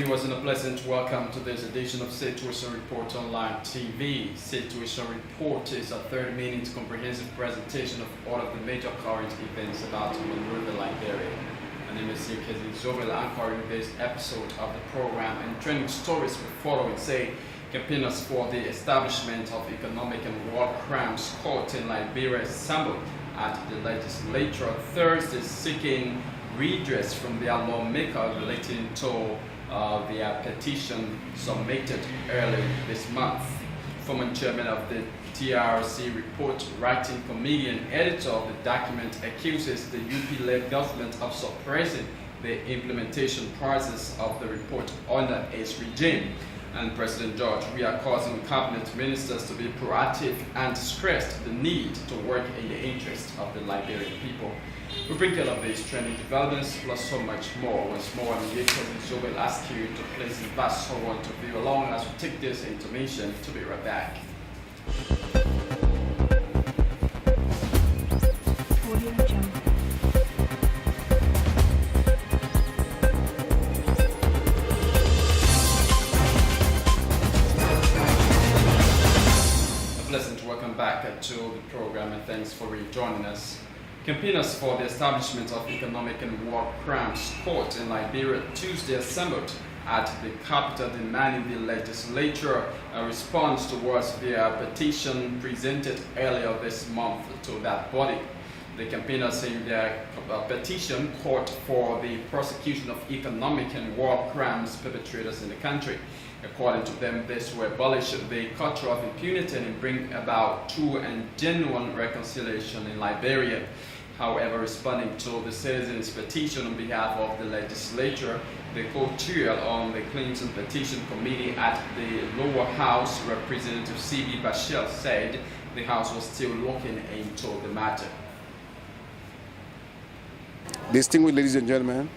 viewers, and a pleasant welcome to this edition of Situation Report Online TV. Situation Report is a 30-minute comprehensive presentation of all of the major current events about Monrovia, Liberia. My name is Yekezi Zobel, anchoring this episode of the program, and trending stories will follow and say campaigners for the establishment of economic and war crimes court in Liberia assembled at the legislature Thursday seeking redress from their lawmaker relating to their petition submitted early this month. Former chairman of the TRC report writing committee and editor of the document accuses the UP-led government of suppressing the implementation process of the report under its regime. And President George, we are causing cabinet ministers to be proactive and stressed the need to work in the interest of the Liberian people. We bring all of these trending developments plus so much more. Once more, I'm Yekezi will ask you to please invite someone to view along as we take this intermission. To be right back. Welcome back to the program, and thanks for rejoining us. Campaigners for the establishment of economic and war crimes court in Liberia Tuesday assembled at the capital demanding the legislature response towards their petition presented earlier this month to that body. The campaigners in their petition called for the prosecution of economic and war crimes perpetrators in the country. According to them, this will abolish the culture of impunity and bring about true and genuine reconciliation in Liberia. However, responding to the citizens' petition on behalf of the legislature, the co-chair on the Clinton Petition Committee at the lower house, Representative C.B. Bashir, said the house was still looking into the matter. Distinguished ladies and gentlemen,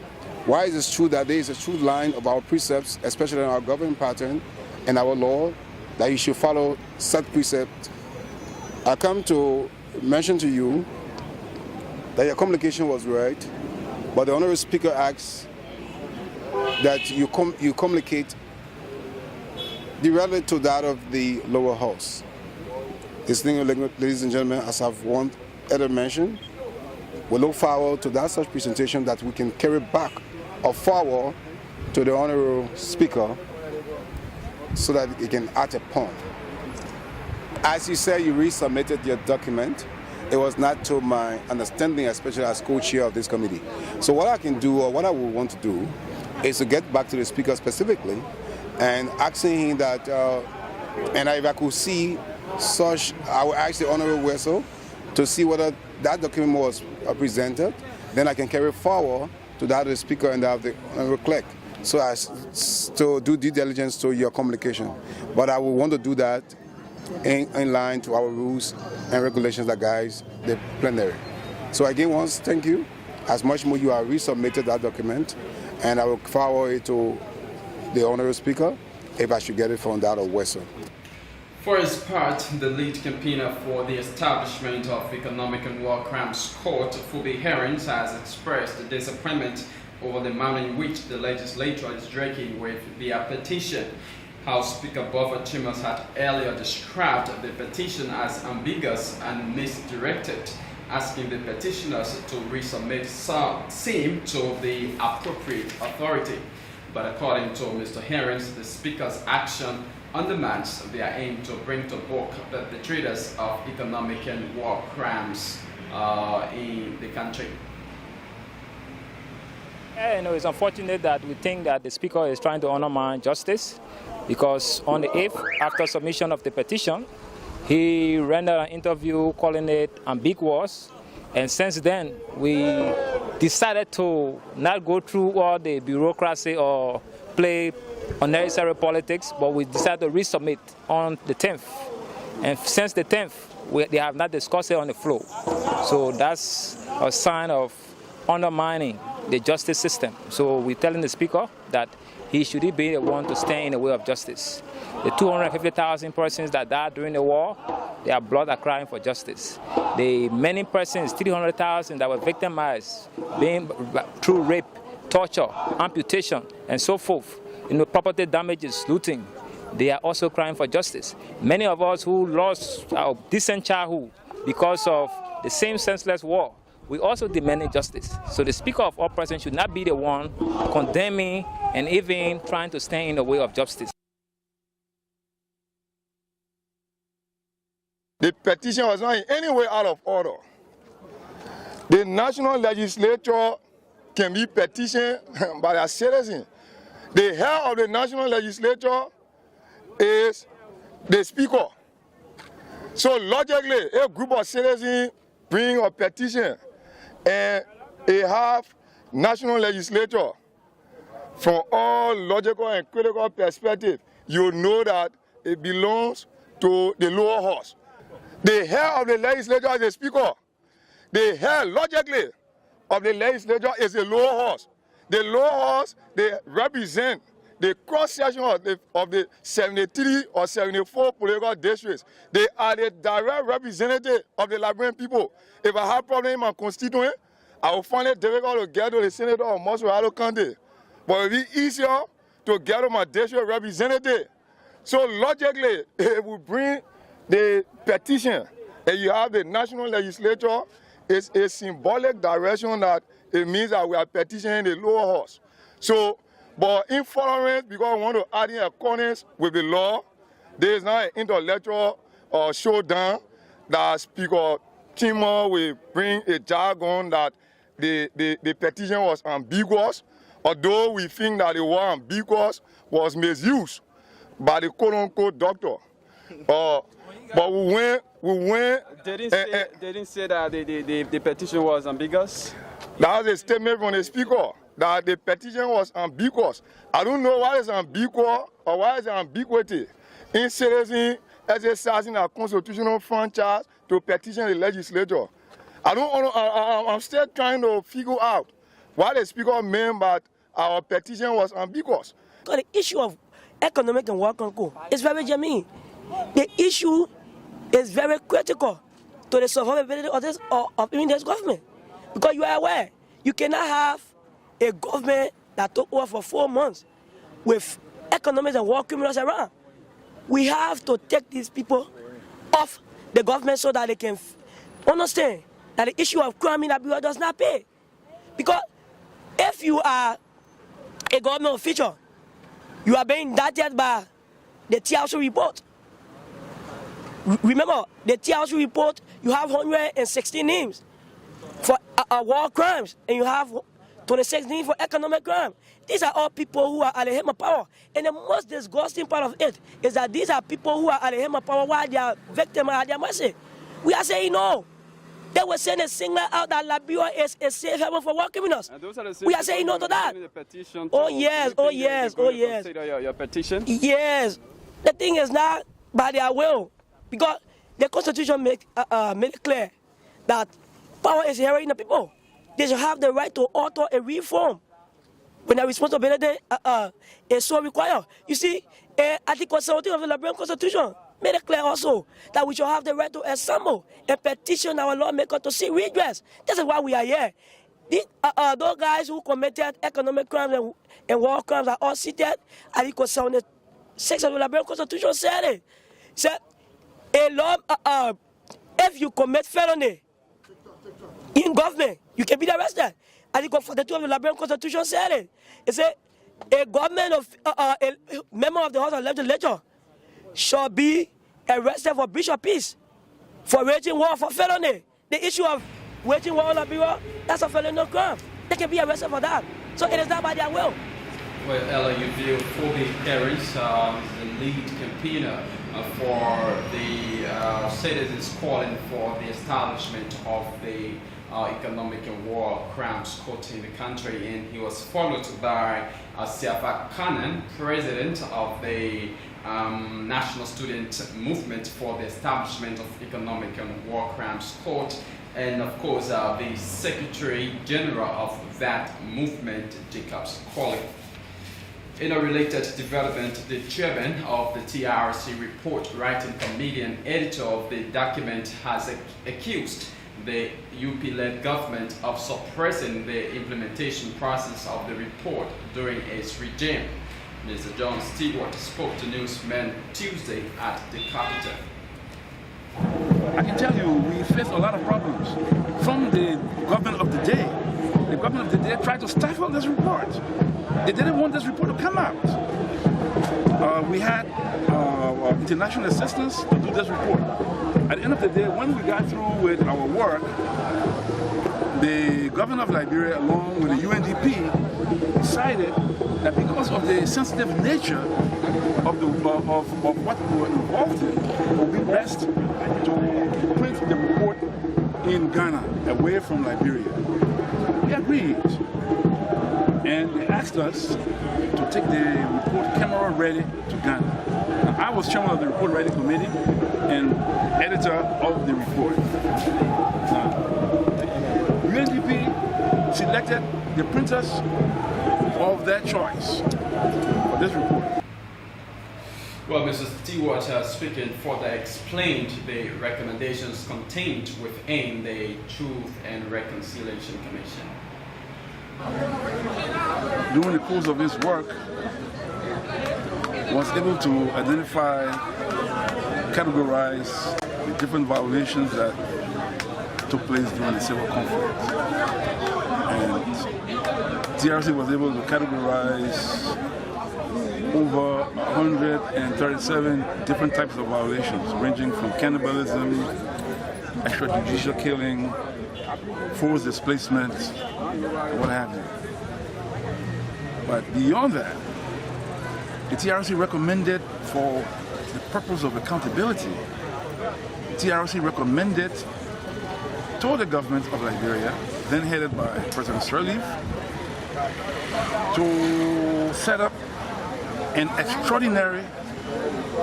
why is it true that there is a true line of our precepts, especially in our governing pattern and our law, that you should follow such precepts? I come to mention to you that your communication was right, but the Honorable Speaker asks that you communicate directly to that of the lower house. Distinguished ladies and gentlemen, as I've once mentioned, we look forward to that such presentation that we can carry back or forward to the Honorable Speaker so that he can act upon. As you said, you resubmitted your document. It was not to my understanding, especially as co-chair of this committee. So what I can do, or what I would want to do, is to get back to the Speaker specifically and asking him that, and if I could see such, I will ask the Honorable Wessel to see whether that document was presented, then I can carry forward to that of the Speaker and that of the Honorable Clerk, so as to do due diligence to your communication. But I will want to do that in line to our rules and regulations that guides the plenary. So again, once, thank you. As much more you have resubmitted that document, and I will forward it to the Honorable Speaker if I should get it from that of Wessel. For his part, the lead campaigner for the establishment of economic and war crimes court, Fubi Herons, has expressed disappointment over the manner in which the legislature is dragging with their petition. House Speaker Buffer Chambers had earlier described the petition as ambiguous and misdirected, asking the petitioners to resubmit same to the appropriate authority. But according to Mr. Herons, the Speaker's action undermines their aim to bring to book perpetrators of economic and war crimes in the country. It's unfortunate that we think that the Speaker is trying to undermine justice, because on the 8th, after submission of the petition, he rendered an interview calling it ambiguous, and since then we decided to not go through all the bureaucracy or play unnecessary politics, but we decided to resubmit on the 10th. And since the 10th, they have not discussed it on the floor. So that's a sign of undermining the justice system. So we're telling the Speaker that he should be the one to stand in the way of justice. The 250,000 persons that died during the war, their blood are crying for justice. The many persons, 300,000 that were victimized through rape, torture, amputation, and so forth. property damages, looting, they are also crying for justice. Many of us who lost our decent childhood because of the same senseless war, we also demanded justice. So the Speaker of all present should not be the one condemning and even trying to stand in the way of justice. The petition was not in any way out of order. The national legislature can be petitioned by their citizens. The head of the national legislature is the Speaker. So logically, a group of citizens bring a petition and they have national legislature. From all logical and critical perspective, you know that it belongs to the lower house. The head of the legislature is the Speaker. The head, logically, of the legislature is the lower house. The lower house, they represent the cross-section of the 73 or 74 political districts. They are the direct representative of the Liberian people. If I have problem in my constituent, I will find it difficult to get to the senator of Monrovia County. But it will be easier to get to my district representative. So logically, it will bring the petition, and you have the national legislature. It's a symbolic direction that it means that we are petitioning the lower house. So, but in following, because we want to add in accordance with the law, there is not an intellectual showdown that Speaker Timmer will bring a jargon that the petition was ambiguous, although we think that the word ambiguous was misused by the quote-unquote doctor. But we went. They didn't say that the petition was ambiguous? That was a statement from the Speaker, that the petition was ambiguous. I don't know why it's ambiguous or why it's ambiguity in citizens exercising a constitutional franchise to petition the legislature. I'm still trying to figure out what the Speaker meant by our petition was ambiguous. The issue of economic and war control is very genuine. The issue is very critical to the survivability of this government. Because you are aware, you cannot have a government that took over for 4 months with economics and war criminals around. We have to take these people off the government so that they can understand that the issue of crime in Liberia does not pay. Because if you are a government official, you are being indicted by the TRC report. Remember, the TRC report, you have 116 names for war crimes, and you have 26 names for economic crime. These are all people who are at the helm of power. And the most disgusting part of it is that these are people who are at the helm of power while their victims are at their mercy. We are saying no. They were saying a signal out that Liberia is a safe haven for war criminals. We are saying no to that. Oh yes, oh yes, oh yes. Your petition? Yes. The thing is not by their will, because the Constitution made it clear that power is inherent in the people. They should have the right to author a reform when the responsibility is so required. You see, Article 17 of the Liberian Constitution made it clear also that we should have the right to assemble and petition our lawmaker to seek redress. This is why we are here. Those guys who committed economic crimes and war crimes are all seated. Article 76 of the Liberian Constitution said it. Said, if you commit felony in government, you can be arrested. Article 42 of the Liberian Constitution said it. It said a member of the House of Legislature shall be arrested for breach of peace, for waging war for felony. The issue of waging war on Liberia, that's a felony crime. They can be arrested for that. So it is not by their will. Well, Ella, you view Phoebe Harris is the lead campaigner for the citizens calling for the establishment of the economic and war crimes court in the country, and he was followed by Siafa Kanan, president of the National Student Movement for the establishment of economic and war crimes court, and of course the Secretary General of that movement, Jacobs Colley. In a related development, the chairman of the TRC report writing committee and editor of the document has accused the UP-led government of suppressing the implementation process of the report during its regime. Mr. John Stewart spoke to newsmen Tuesday at the capital. I can tell you, we faced a lot of problems from the government of the day. The government of the day tried to stifle this report. They didn't want this report to come out. We had international assistance to do this report. At the end of the day, when we got through with our work, the governor of Liberia, along with the UNDP, decided that because of the sensitive nature of what we were involved in, it would be best to print the report in Ghana, away from Liberia. We agreed, and they asked us to take the report camera ready to Ghana. Now, I was chairman of the report writing committee and editor of the report. Now, UNDP selected the printers of their choice for this report. Well, Mr. Stewart, speaking further, explained the recommendations contained within the Truth and Reconciliation Commission. During the course of his work, was able to identify, categorize the different violations that took place during the civil conflict. And TRC was able to categorize over 137 different types of violations, ranging from cannibalism, extrajudicial killing, forced displacement, what have you. But beyond that, the TRC recommended, for the purpose of accountability, TRC recommended to the government of Liberia, then headed by President Sirleaf, to set up an extraordinary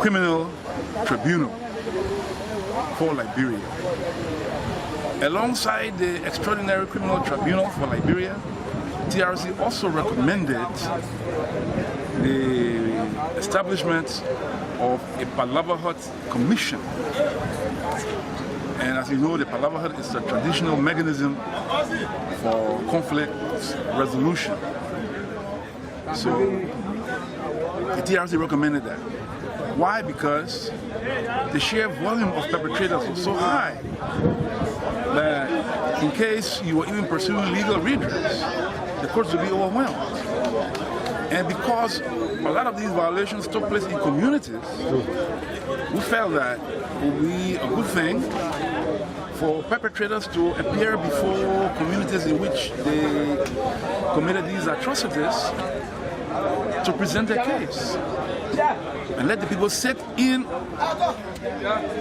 criminal tribunal for Liberia. Alongside the extraordinary criminal tribunal for Liberia, TRC also recommended the establishment of a Palava Hut Commission. And as you know, the Palava Hut is a traditional mechanism for conflict resolution. So the TRC recommended that. Why? Because the sheer volume of perpetrators was so high that in case you were even pursuing legal redress, the courts would be overwhelmed. And because a lot of these violations took place in communities, we felt that it would be a good thing for perpetrators to appear before communities in which they committed these atrocities to present their case and let the people sit in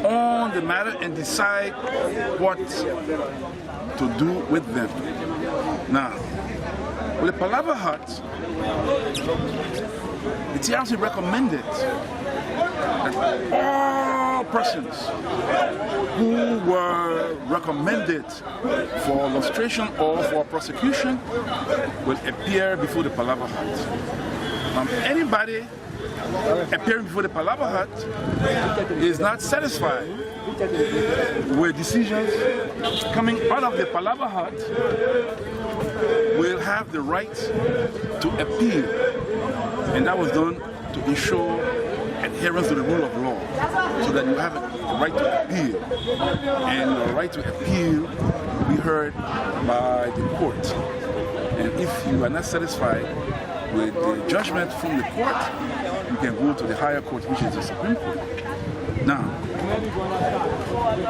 on the matter and decide what to do with them. Now, with the Palava Hut, the TRC recommended that all persons who were recommended for lustration or for prosecution will appear before the Palava Hut. Anybody appearing before the Palava Hut is not satisfied with decisions coming out of the Palava Hut will have the right to appeal, and that was done to ensure adherence to the rule of law, so that you have the right to appeal, and the right to appeal will be heard by the court. And if you are not satisfied with the judgment from the court, you can go to the higher court, which is the Supreme Court. Now,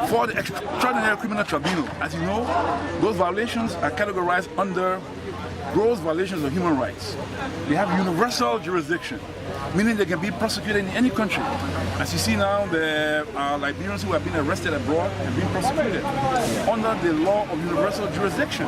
for the extraordinary criminal tribunal, as you know, those violations are categorized under gross violations of human rights. They have universal jurisdiction, meaning they can be prosecuted in any country. As you see now, the Liberians who have been arrested abroad have been prosecuted under the law of universal jurisdiction.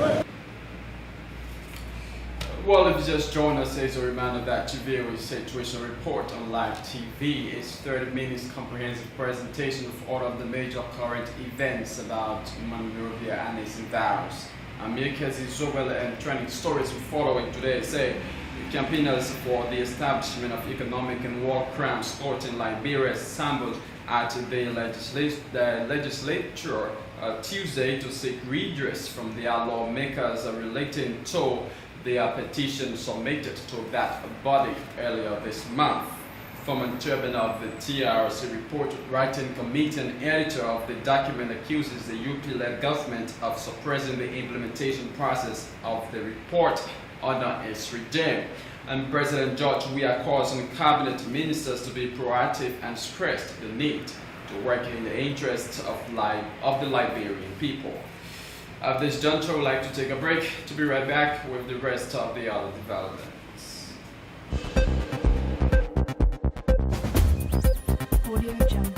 Well, if you just joined us, it's a reminder that TVO's Situation Report on Live TV is 30 minutes comprehensive presentation of all of the major current events about Monrovia and its environs. America's Isabel and trending stories we follow it today say the campaigners for the establishment of economic and war crimes court in Liberia assembled at the legislature Tuesday to seek redress from their lawmakers relating to their petition submitted to that body earlier this month. Former chairman of the TRC report writing committee and editor of the document accuses the UP-led government of suppressing the implementation process of the report under its regime. And President George Weah calls on cabinet ministers to be proactive and stressed the need to work in the interests of the Liberian people. At this juncture, I would like to take a break to be right back with the rest of the other developments. Audio Jungle.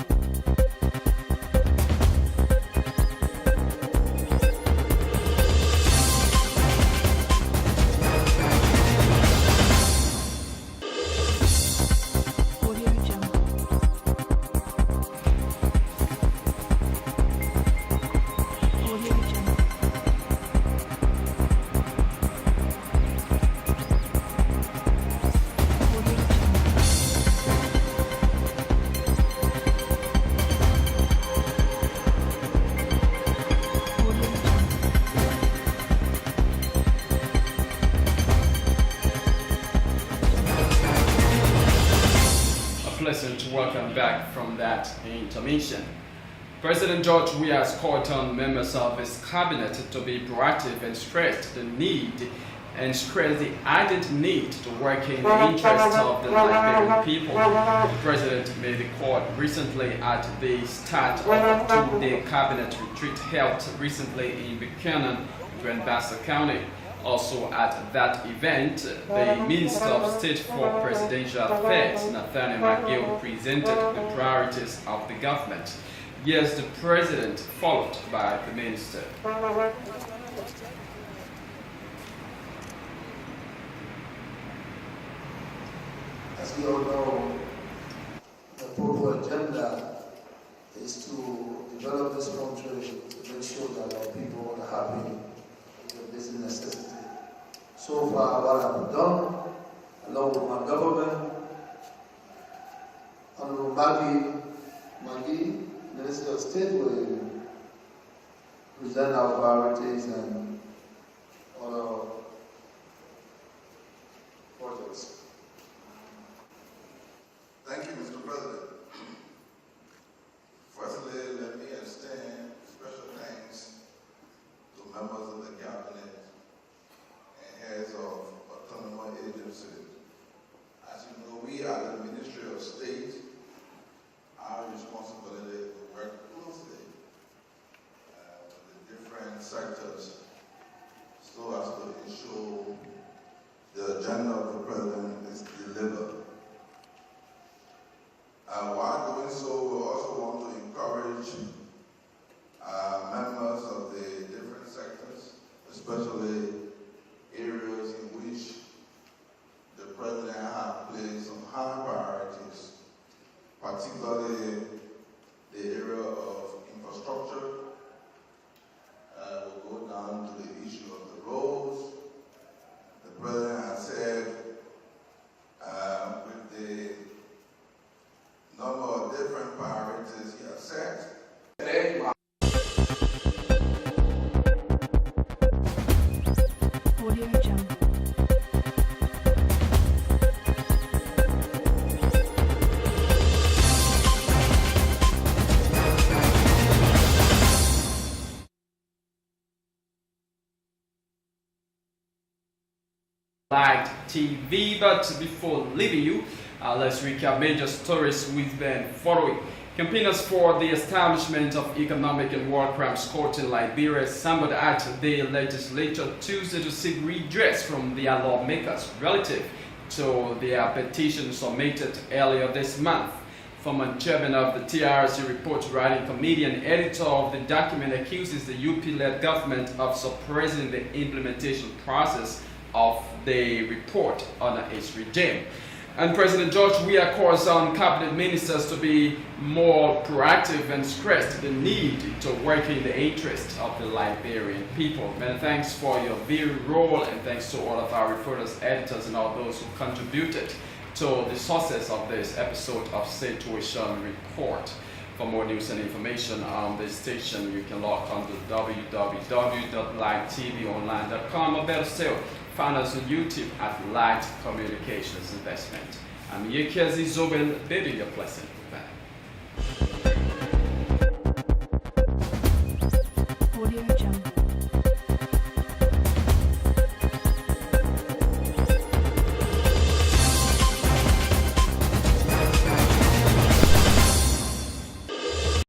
Pleasant welcome back from that intermission. President George Weah has called on members of his cabinet to be proactive and stressed the urgent need to work in the interests of the Liberian people. The president made the call recently at the start of a two-day cabinet retreat held recently in Buchanan, Grand-Bassa County. Also at that event, the Minister of State for Presidential Affairs, Nathaniel McGill, presented the priorities of the government. Here's the president, followed by the minister. As we all know, the total agenda is to develop this country to make sure that our people are happy with the basic necessity. So far, what I've done, along with my government, Honorable Maggie, Minister of State, will present our priorities and other projects. Thank you, Mr. President. Firstly, let me extend special thanks to members of the cabinet and heads of autonomous agencies. As you know, we at the Ministry of State, our responsibility to work closely with the different sectors so as to ensure the agenda of the president is delivered. While doing so, we also want to encourage members of the different sectors, especially areas in which the president has placed some high priorities, particularly the area of infrastructure. We'll go down to the issue of the roads. The president has said with the number of different priorities he has set. Audio Jungle. Light TV, but before leaving you, let's recap major stories we've been following. Campaigners for the establishment of Economic and War Crimes Court in Liberia assembled at the legislature Tuesday to seek redress from their lawmakers relative to their petition submitted earlier this month. Former chairman of the TRC report writing committee and editor of the document accuses the UP-led government of suppressing the implementation process of the report under its regime. And President George Weah calls on cabinet ministers to be more proactive and stressed the need to work in the interest of the Liberian people. Many thanks for your viewing role, and thanks to all of our reporters, editors, and all those who contributed to the sources of this episode of Situation Report. For more news and information on this station, you can log on to www.livetvonline.com, or better still, find us on YouTube at Light Communications Investment. I'm Yekezi Zobel, bidding you a pleasant goodbye.